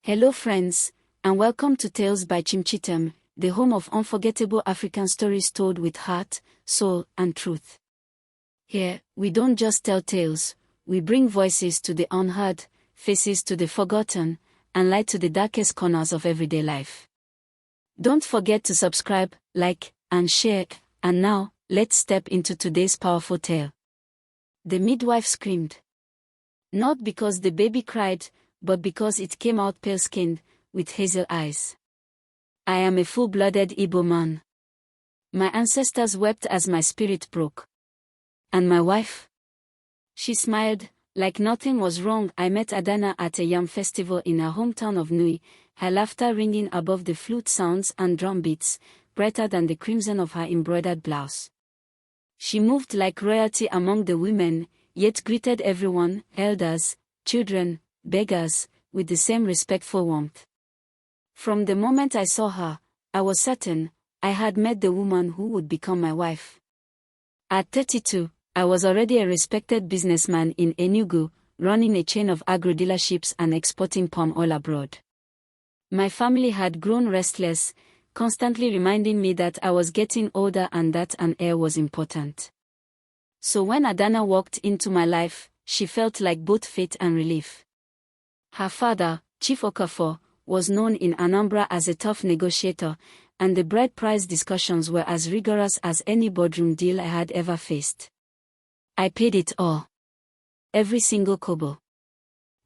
Hello friends, and welcome to Tales by Chimchitem, the home of unforgettable African stories told with heart, soul, and truth. Here, we don't just tell tales, we bring voices to the unheard, faces to the forgotten, and light to the darkest corners of everyday life. Don't forget to subscribe, like, and share, and now, let's step into today's powerful tale. The midwife screamed. Not because the baby cried, but because it came out pale-skinned, with hazel eyes. I am a full-blooded Igbo man. My ancestors wept as my spirit broke. And my wife? She smiled, like nothing was wrong. I met Adanna at a yam festival in her hometown of Nui, her laughter ringing above the flute sounds and drum beats, brighter than the crimson of her embroidered blouse. She moved like royalty among the women, yet greeted everyone, elders, children, beggars, with the same respectful warmth. From the moment I saw her, I was certain I had met the woman who would become my wife. At 32, I was already a respected businessman in Enugu, running a chain of agro dealerships and exporting palm oil abroad. My family had grown restless, constantly reminding me that I was getting older and that an heir was important. So when Adanna walked into my life, she felt like both fate and relief. Her father, Chief Okafor, was known in Anambra as a tough negotiator, and the bride price discussions were as rigorous as any boardroom deal I had ever faced. I paid it all. Every single kobo.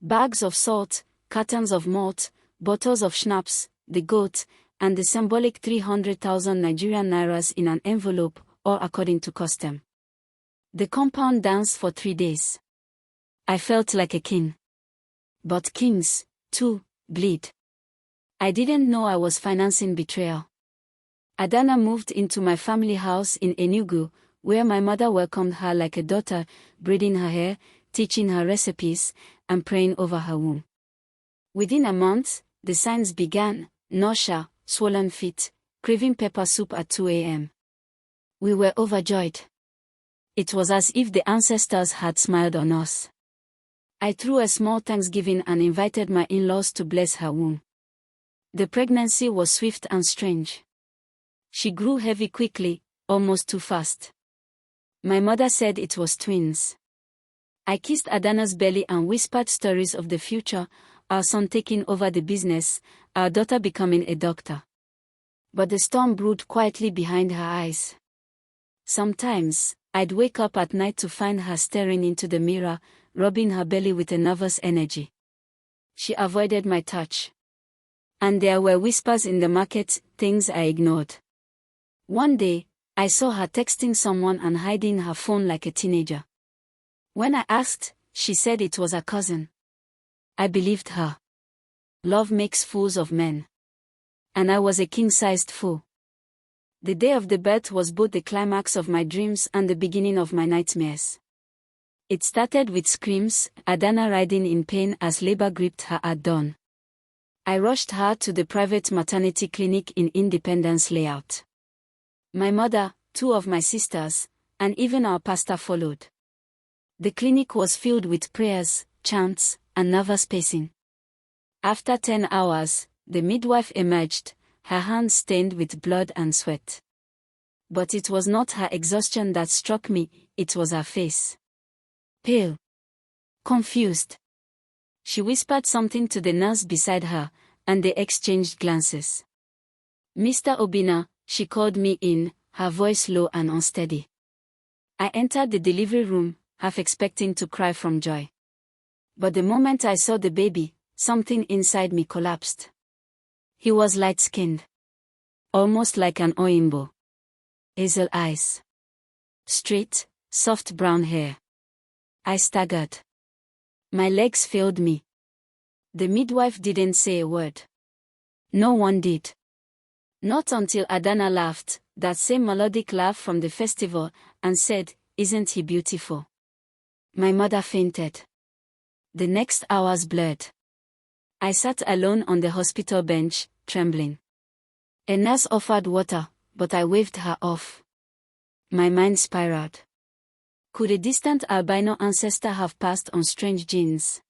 Bags of salt, cartons of malt, bottles of schnapps, the goat, and the symbolic 300,000 Nigerian nairas in an envelope, all according to custom. The compound danced for 3 days. I felt like a king. But kings, too, bleed. I didn't know I was financing betrayal. Adanna moved into my family house in Enugu, where my mother welcomed her like a daughter, braiding her hair, teaching her recipes, and praying over her womb. Within a month, the signs began: nausea, swollen feet, craving pepper soup at 2 a.m. We were overjoyed. It was as if the ancestors had smiled on us. I threw a small Thanksgiving and invited my in-laws to bless her womb. The pregnancy was swift and strange. She grew heavy quickly, almost too fast. My mother said it was twins. I kissed Adanna's belly and whispered stories of the future, our son taking over the business, our daughter becoming a doctor. But the storm brewed quietly behind her eyes. Sometimes, I'd wake up at night to find her staring into the mirror, rubbing her belly with a nervous energy. She avoided my touch. And there were whispers in the market, things I ignored. One day, I saw her texting someone and hiding her phone like a teenager. When I asked, she said it was her cousin. I believed her. Love makes fools of men. And I was a king-sized fool. The day of the birth was both the climax of my dreams and the beginning of my nightmares. It started with screams, Adanna writhing in pain as labor gripped her at dawn. I rushed her to the private maternity clinic in Independence Layout. My mother, 2 of my sisters, and even our pastor followed. The clinic was filled with prayers, chants, and nervous pacing. After 10 hours, the midwife emerged, her hands stained with blood and sweat. But it was not her exhaustion that struck me, it was her face. Pale. Confused. She whispered something to the nurse beside her, and they exchanged glances. Mr. Obinna, she called me in, her voice low and unsteady. I entered the delivery room, half expecting to cry from joy. But the moment I saw the baby, something inside me collapsed. He was light-skinned. Almost like an Oyinbo. Hazel eyes. Straight, soft brown hair. I staggered. My legs failed me. The midwife didn't say a word. No one did. Not until Adanna laughed, that same melodic laugh from the festival, and said, "Isn't he beautiful?" My mother fainted. The next hours blurred. I sat alone on the hospital bench, trembling. A nurse offered water, but I waved her off. My mind spiraled. Could a distant albino ancestor have passed on strange genes?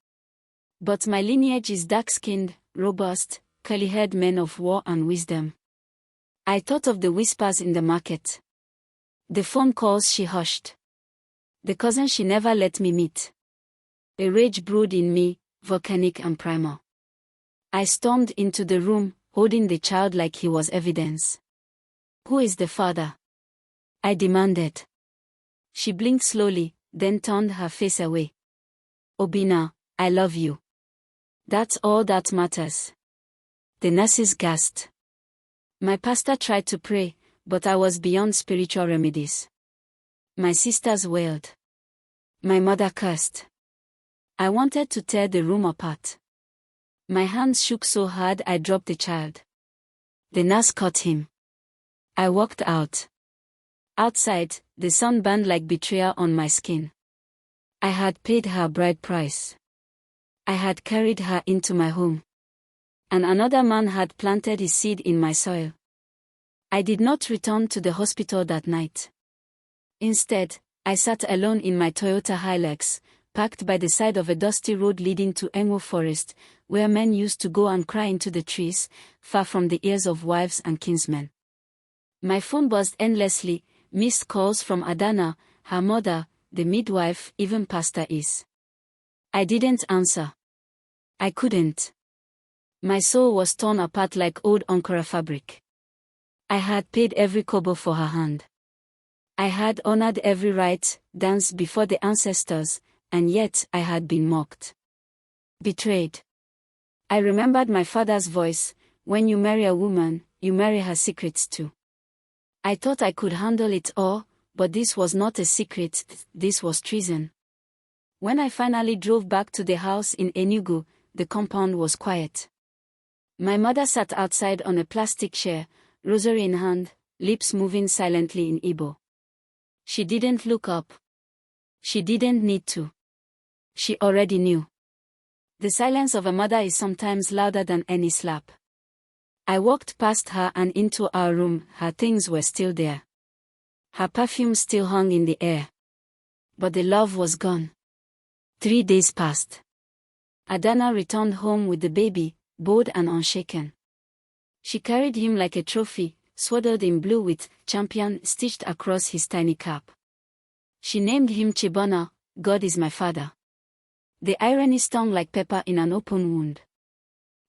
But my lineage is dark-skinned, robust, curly-haired men of war and wisdom. I thought of the whispers in the market. The phone calls she hushed. The cousin she never let me meet. A rage brewed in me, volcanic and primal. I stormed into the room, holding the child like he was evidence. "Who is the father?" I demanded. She blinked slowly, then turned her face away. "Obinna, I love you. That's all that matters." The nurses gasped. My pastor tried to pray, but I was beyond spiritual remedies. My sisters wailed. My mother cursed. I wanted to tear the room apart. My hands shook so hard I dropped the child. The nurse caught him. I walked out. Outside, the sun burned like betrayal on my skin. I had paid her bride price. I had carried her into my home. And another man had planted his seed in my soil. I did not return to the hospital that night. Instead, I sat alone in my Toyota Hilux, parked by the side of a dusty road leading to Emo Forest, where men used to go and cry into the trees, far from the ears of wives and kinsmen. My phone buzzed endlessly, missed calls from Adanna, her mother, the midwife, even Pastor Is. I didn't answer. I couldn't. My soul was torn apart like old Ankara fabric. I had paid every kobo for her hand. I had honored every rite, danced before the ancestors, and yet I had been mocked. Betrayed. I remembered my father's voice, "When you marry a woman, you marry her secrets too." I thought I could handle it all, but this was not a secret, this was treason. When I finally drove back to the house in Enugu, the compound was quiet. My mother sat outside on a plastic chair, rosary in hand, lips moving silently in Igbo. She didn't look up. She didn't need to. She already knew. The silence of a mother is sometimes louder than any slap. I walked past her and into our room. Her things were still there. Her perfume still hung in the air. But the love was gone. 3 days passed. Adanna returned home with the baby, bold and unshaken. She carried him like a trophy, swaddled in blue with champion stitched across his tiny cap. She named him Chibona, "God is my father." The irony stung like pepper in an open wound.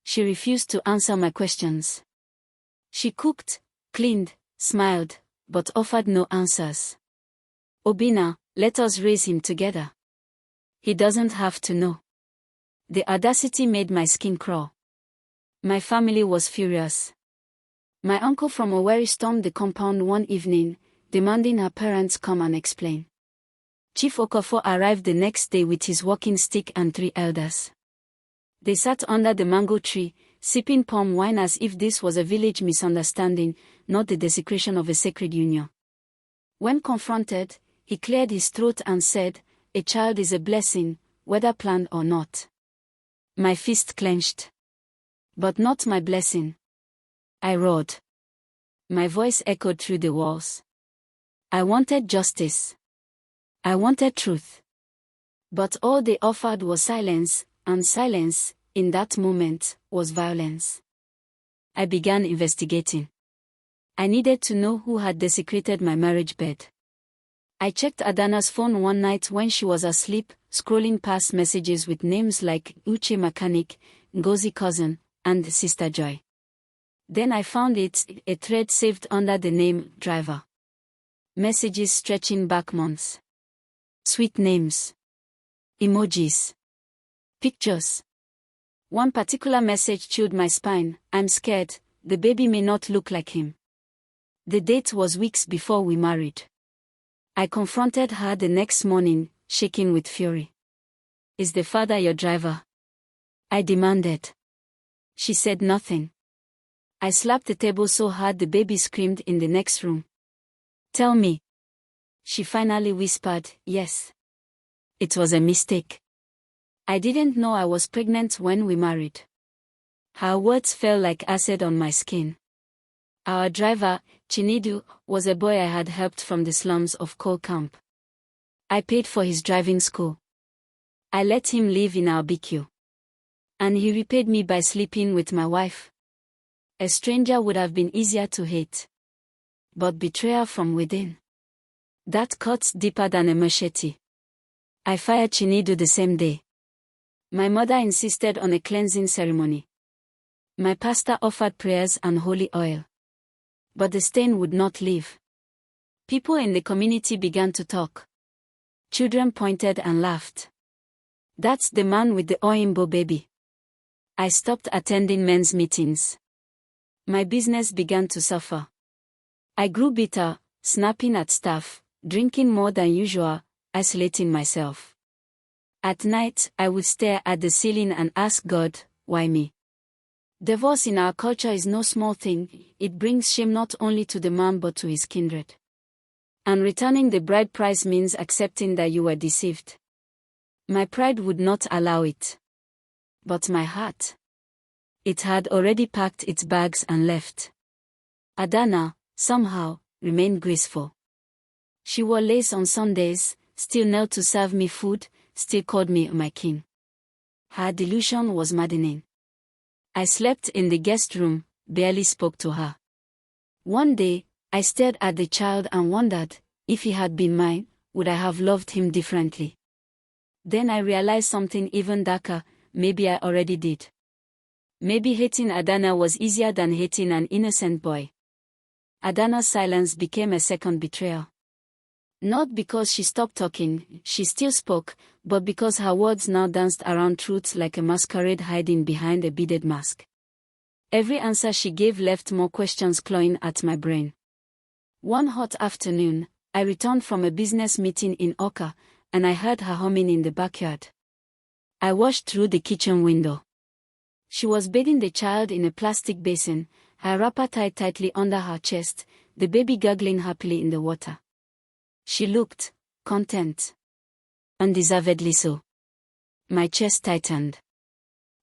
She refused to answer my questions. She cooked, cleaned, smiled, but offered no answers. "Obinna, let us raise him together. He doesn't have to know." The audacity made my skin crawl. My family was furious. My uncle from Owerri stormed the compound one evening, demanding her parents come and explain. Chief Okofo arrived the next day with his walking stick and 3 elders. They sat under the mango tree, sipping palm wine as if this was a village misunderstanding, not the desecration of a sacred union. When confronted, he cleared his throat and said, "A child is a blessing, whether planned or not." My fist clenched. "But not my blessing." I roared. My voice echoed through the walls. I wanted justice. I wanted truth. But all they offered was silence, and silence, in that moment, was violence. I began investigating. I needed to know who had desecrated my marriage bed. I checked Adanna's phone one night when she was asleep, scrolling past messages with names like Uche Mechanic, Ngozi Cousin, and Sister Joy. Then I found a thread saved under the name Driver. Messages stretching back months. Sweet names. Emojis. Pictures. One particular message chilled my spine. "I'm scared, the baby may not look like him." The date was weeks before we married. I confronted her the next morning, shaking with fury. "Is the father your driver?" I demanded. She said nothing. I slapped the table so hard the baby screamed in the next room. "Tell me." She finally whispered, "Yes. It was a mistake. I didn't know I was pregnant when we married." Her words fell like acid on my skin. Our driver, Chinedu, was a boy I had helped from the slums of Coal Camp. I paid for his driving school. I let him live in our BQ. And he repaid me by sleeping with my wife. A stranger would have been easier to hate. But betrayal from within, that cuts deeper than a machete. I fired Chinedu the same day. My mother insisted on a cleansing ceremony. My pastor offered prayers and holy oil. But the stain would not leave. People in the community began to talk. Children pointed and laughed. That's the man with the Oyinbo baby. I stopped attending men's meetings. My business began to suffer. I grew bitter, snapping at staff, drinking more than usual, isolating myself. At night, I would stare at the ceiling and ask God, why me? Divorce in our culture is no small thing. It brings shame not only to the man but to his kindred. And returning the bride price means accepting that you were deceived. My pride would not allow it. But my heart, it had already packed its bags and left. Adanna, somehow, remained graceful. She wore lace on Sundays, still knelt to serve me food, still called me my king. Her delusion was maddening. I slept in the guest room, barely spoke to her. One day, I stared at the child and wondered, if he had been mine, would I have loved him differently? Then I realized something even darker, maybe I already did. Maybe hating Adanna was easier than hating an innocent boy. Adanna's silence became a second betrayal. Not because she stopped talking, she still spoke, but because her words now danced around truth like a masquerade hiding behind a beaded mask. Every answer she gave left more questions clawing at my brain. One hot afternoon, I returned from a business meeting in Oka, and I heard her humming in the backyard. I watched through the kitchen window. She was bathing the child in a plastic basin, her wrapper tied tightly under her chest, the baby gargling happily in the water. She looked content. Undeservedly so. My chest tightened.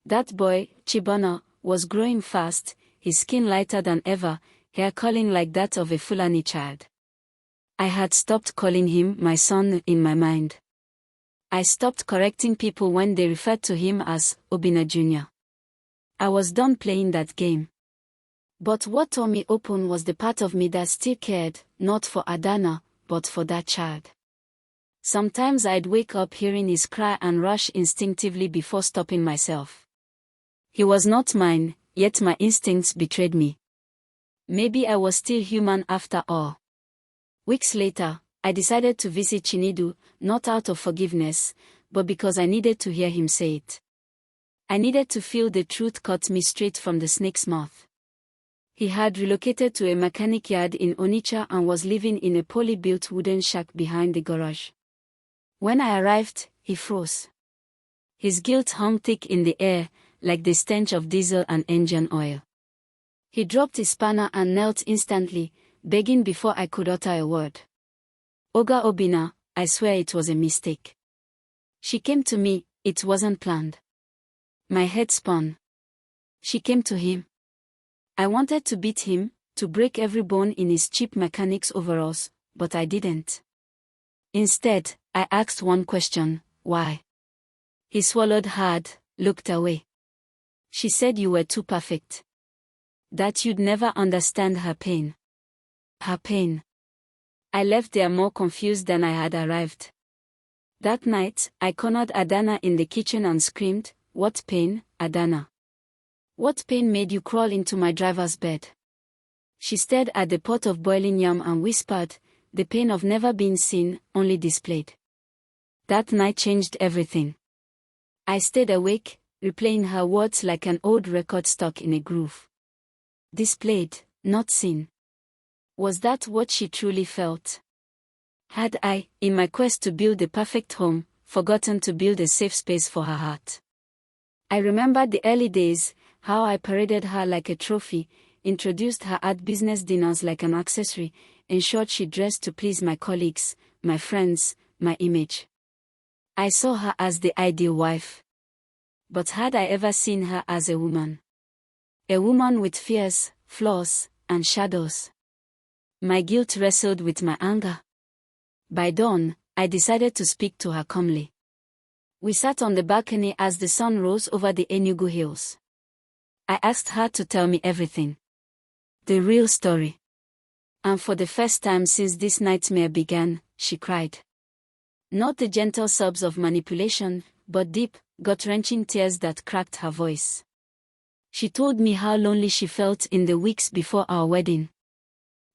That boy, Chibona, was growing fast, his skin lighter than ever, hair curling like that of a Fulani child. I had stopped calling him my son in my mind. I stopped correcting people when they referred to him as Obinna Jr. I was done playing that game. But what tore me open was the part of me that still cared, not for Adanna, but for that child. Sometimes I'd wake up hearing his cry and rush instinctively before stopping myself. He was not mine, yet my instincts betrayed me. Maybe I was still human after all. Weeks later, I decided to visit Chinedu, not out of forgiveness, but because I needed to hear him say it. I needed to feel the truth cut me straight from the snake's mouth. He had relocated to a mechanic yard in Onitsha and was living in a poorly built wooden shack behind the garage. When I arrived, he froze. His guilt hung thick in the air, like the stench of diesel and engine oil. He dropped his spanner and knelt instantly, begging before I could utter a word. Oga Obinna, I swear it was a mistake. She came to me, it wasn't planned. My head spun. She came to him. I wanted to beat him, to break every bone in his cheap mechanic's overalls, but I didn't. Instead, I asked one question, why? He swallowed hard, looked away. She said you were too perfect. That you'd never understand her pain. Her pain. I left there more confused than I had arrived. That night, I cornered Adanna in the kitchen and screamed, "What pain, Adanna? What pain made you crawl into my driver's bed?" She stared at the pot of boiling yam and whispered, "The pain of never being seen, only displayed." That night changed everything. I stayed awake, replaying her words like an old record stuck in a groove. Displayed, not seen. Was that what she truly felt? Had I, in my quest to build the perfect home, forgotten to build a safe space for her heart? I remembered the early days, how I paraded her like a trophy, introduced her at business dinners like an accessory, ensured she dressed to please my colleagues, my friends, my image. I saw her as the ideal wife. But had I ever seen her as a woman? A woman with fears, flaws, and shadows. My guilt wrestled with my anger. By dawn, I decided to speak to her calmly. We sat on the balcony as the sun rose over the Enugu hills. I asked her to tell me everything. The real story. And for the first time since this nightmare began, she cried. Not the gentle sobs of manipulation, but deep, gut-wrenching tears that cracked her voice. She told me how lonely she felt in the weeks before our wedding.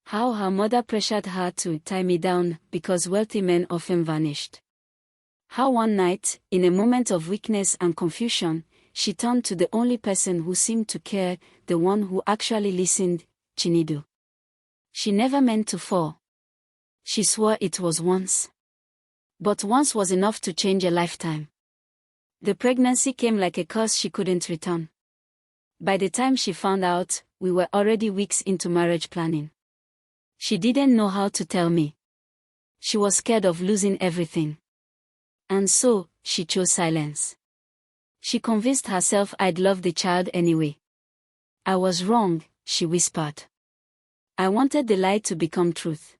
How her mother pressured her to tie me down because wealthy men often vanished. How one night, in a moment of weakness and confusion, she turned to the only person who seemed to care, the one who actually listened, Chinedu. She never meant to fall. She swore it was once. But once was enough to change a lifetime. The pregnancy came like a curse she couldn't return. By the time she found out, we were already weeks into marriage planning. She didn't know how to tell me. She was scared of losing everything. And so, she chose silence. She convinced herself I'd love the child anyway. I was wrong, she whispered. I wanted the lie to become truth.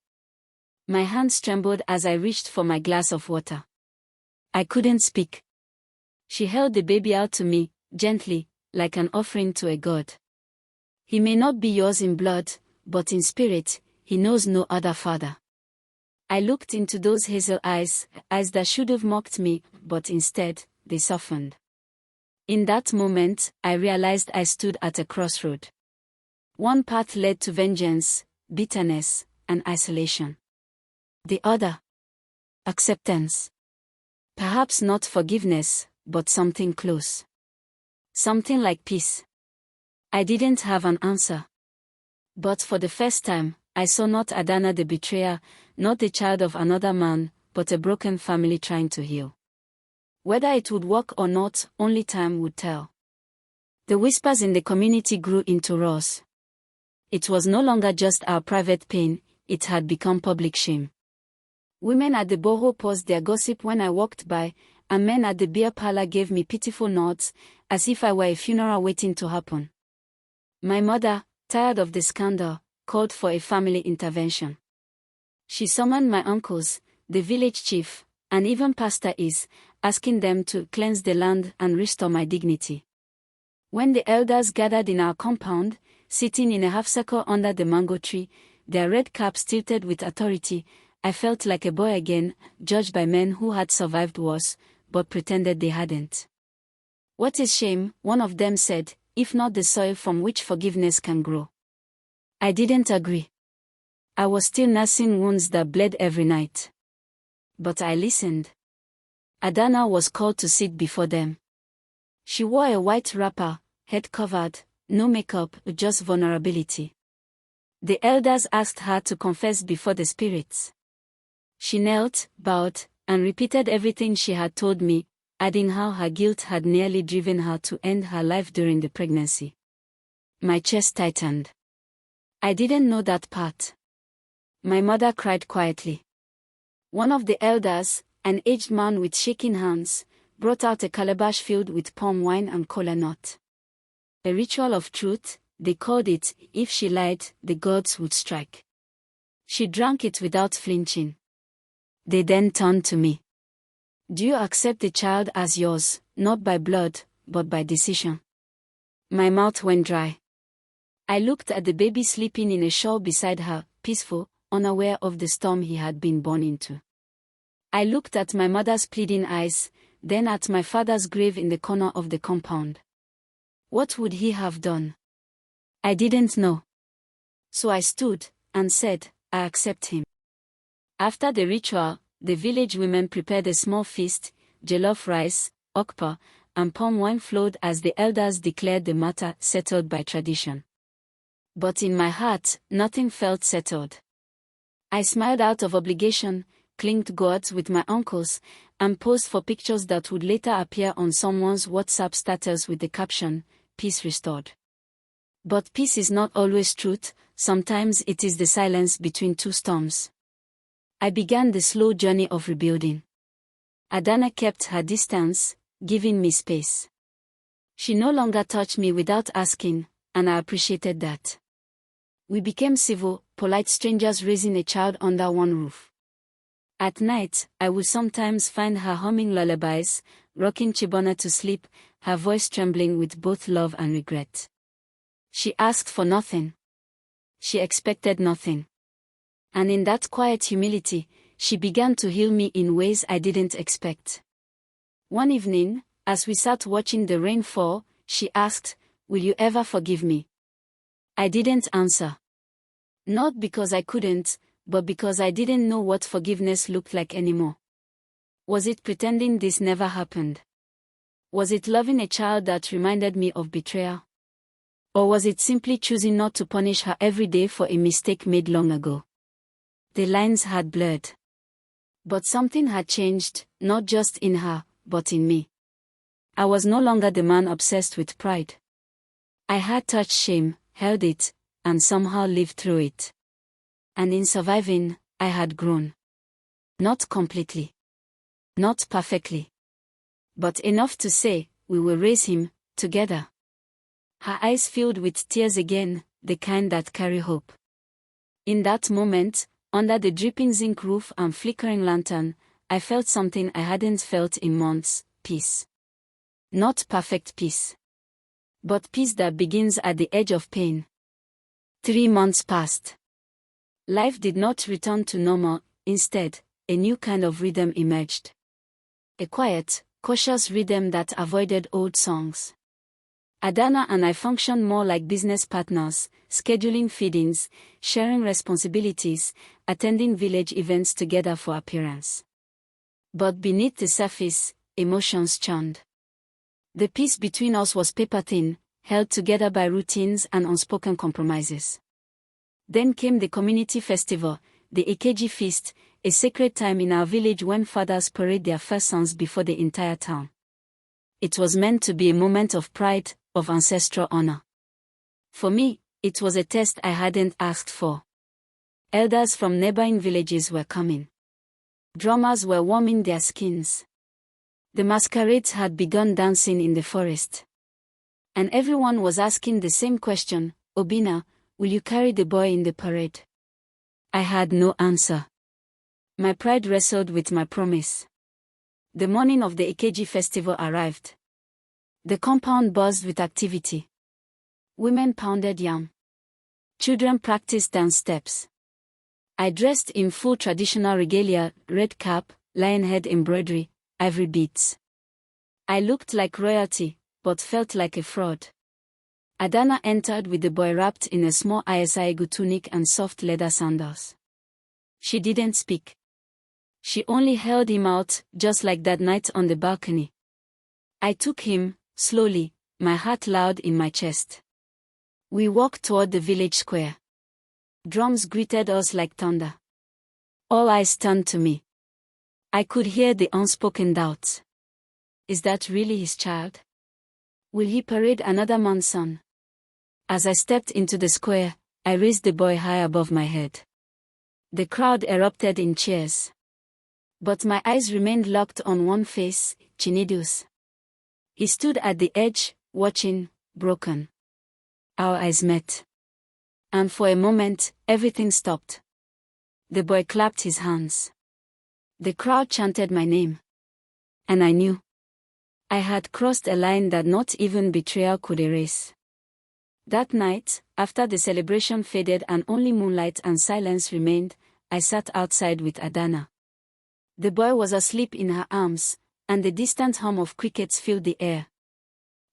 My hands trembled as I reached for my glass of water. I couldn't speak. She held the baby out to me, gently, like an offering to a god. He may not be yours in blood, but in spirit, he knows no other father. I looked into those hazel eyes, eyes that should have mocked me, but instead, they softened. In that moment, I realized I stood at a crossroad. One path led to vengeance, bitterness, and isolation. The other, acceptance. Perhaps not forgiveness, but something close. Something like peace. I didn't have an answer. But for the first time, I saw not Adanna the betrayer, not the child of another man, but a broken family trying to heal. Whether it would work or not, only time would tell. The whispers in the community grew into roars. It was no longer just our private pain, it had become public shame. Women at the boho paused their gossip when I walked by, and men at the beer parlor gave me pitiful nods, as if I were a funeral waiting to happen. My mother, tired of the scandal, called for a family intervention. She summoned my uncles, the village chief, and even Pastor Is, asking them to cleanse the land and restore my dignity. When the elders gathered in our compound, sitting in a half-circle under the mango tree, their red caps tilted with authority, I felt like a boy again, judged by men who had survived wars, but pretended they hadn't. What is shame, one of them said, if not the soil from which forgiveness can grow? I didn't agree. I was still nursing wounds that bled every night. But I listened. Adanna was called to sit before them. She wore a white wrapper, head covered, no makeup, just vulnerability. The elders asked her to confess before the spirits. She knelt, bowed, and repeated everything she had told me, adding how her guilt had nearly driven her to end her life during the pregnancy. My chest tightened. I didn't know that part. My mother cried quietly. One of the elders, an aged man with shaking hands, brought out a calabash filled with palm wine and kola nut. A ritual of truth, they called it. If she lied, the gods would strike. She drank it without flinching. They then turned to me. Do you accept the child as yours, not by blood, but by decision? My mouth went dry. I looked at the baby sleeping in a shawl beside her, peaceful, unaware of the storm he had been born into. I looked at my mother's pleading eyes, then at my father's grave in the corner of the compound. What would he have done? I didn't know. So I stood, and said, I accept him. After the ritual, the village women prepared a small feast, jollof rice, okpa, and palm wine flowed as the elders declared the matter settled by tradition. But in my heart, nothing felt settled. I smiled out of obligation, clinked gourds with my uncles, and posed for pictures that would later appear on someone's WhatsApp status with the caption, "Peace restored." But peace is not always truth, sometimes it is the silence between two storms. I began the slow journey of rebuilding. Adanna kept her distance, giving me space. She no longer touched me without asking, and I appreciated that. We became civil, polite strangers raising a child under one roof. At night, I would sometimes find her humming lullabies, rocking Chibona to sleep, her voice trembling with both love and regret. She asked for nothing. She expected nothing. And in that quiet humility, she began to heal me in ways I didn't expect. One evening, as we sat watching the rain fall, she asked, "Will you ever forgive me?" I didn't answer. Not because I couldn't, but because I didn't know what forgiveness looked like anymore. Was it pretending this never happened? Was it loving a child that reminded me of betrayal? Or was it simply choosing not to punish her every day for a mistake made long ago? The lines had blurred. But something had changed, not just in her, but in me. I was no longer the man obsessed with pride. I had touched shame, held it, and somehow lived through it. And in surviving, I had grown. Not completely. Not perfectly. But enough to say, we will raise him, together. Her eyes filled with tears again, the kind that carry hope. In that moment, under the dripping zinc roof and flickering lantern, I felt something I hadn't felt in months: peace. Not perfect peace. But peace that begins at the edge of pain. 3 months passed. Life did not return to normal, instead, a new kind of rhythm emerged. A quiet, cautious rhythm that avoided old songs. Adanna and I functioned more like business partners, scheduling feedings, sharing responsibilities, attending village events together for appearance. But beneath the surface, emotions churned. The peace between us was paper-thin, held together by routines and unspoken compromises. Then came the community festival, the Ekeji feast, a sacred time in our village when fathers parade their first sons before the entire town. It was meant to be a moment of pride, of ancestral honor. For me, it was a test I hadn't asked for. Elders from neighboring villages were coming. Drummers were warming their skins. The masquerades had begun dancing in the forest. And everyone was asking the same question: "Obinna, will you carry the boy in the parade?" I had no answer. My pride wrestled with my promise. The morning of the Ekeji festival arrived. The compound buzzed with activity. Women pounded yam. Children practiced dance steps. I dressed in full traditional regalia, red cap, lion head embroidery, ivory beads. I looked like royalty, but felt like a fraud. Adanna entered with the boy wrapped in a small Isaegu tunic and soft leather sandals. She didn't speak. She only held him out, just like that night on the balcony. I took him, slowly, my heart loud in my chest. We walked toward the village square. Drums greeted us like thunder. All eyes turned to me. I could hear the unspoken doubts. Is that really his child? Will he parade another man's son? As I stepped into the square, I raised the boy high above my head. The crowd erupted in cheers. But my eyes remained locked on one face, Chinedu's. He stood at the edge, watching, broken. Our eyes met. And for a moment, everything stopped. The boy clapped his hands. The crowd chanted my name. And I knew. I had crossed a line that not even betrayal could erase. That night, after the celebration faded and only moonlight and silence remained, I sat outside with Adanna. The boy was asleep in her arms, and the distant hum of crickets filled the air.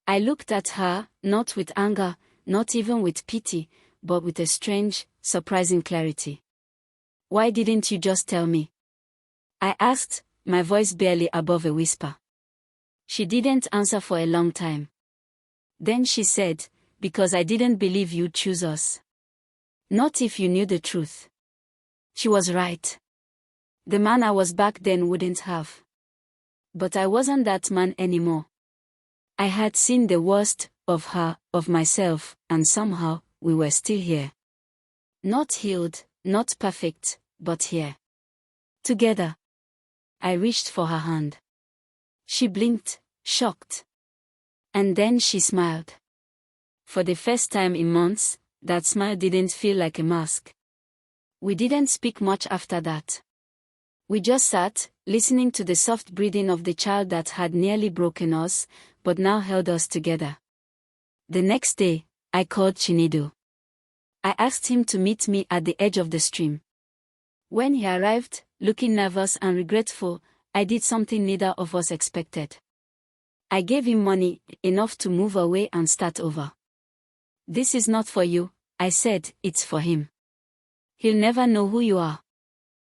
I looked at her, not with anger, not even with pity, but with a strange, surprising clarity. "Why didn't you just tell me?" I asked, my voice barely above a whisper. She didn't answer for a long time. Then she said, "Because I didn't believe you'd choose us. Not if you knew the truth." She was right. The man I was back then wouldn't have. But I wasn't that man anymore. I had seen the worst of her, of myself, and somehow, we were still here. Not healed, not perfect, but here. Together. I reached for her hand. She blinked, shocked. And then she smiled. For the first time in months, that smile didn't feel like a mask. We didn't speak much after that. We just sat, listening to the soft breathing of the child that had nearly broken us, but now held us together. The next day, I called Chinedu. I asked him to meet me at the edge of the stream. When he arrived, looking nervous and regretful, I did something neither of us expected. I gave him money, enough to move away and start over. "This is not for you," I said, "it's for him. He'll never know who you are.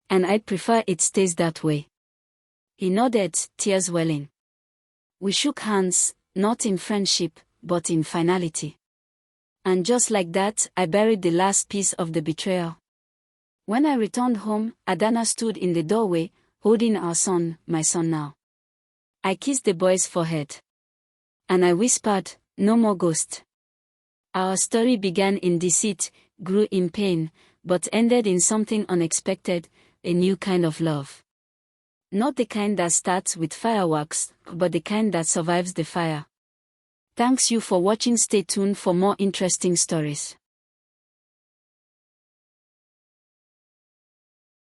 And I'd prefer it stays that way." He nodded, tears welling. We shook hands, not in friendship, but in finality. And just like that, I buried the last piece of the betrayal. When I returned home, Adanna stood in the doorway, holding our son, my son now. I kissed the boy's forehead. And I whispered, "No more ghost." Our story began in deceit, grew in pain, but ended in something unexpected, a new kind of love. Not the kind that starts with fireworks, but the kind that survives the fire. Thanks you for watching. Stay tuned for more interesting stories.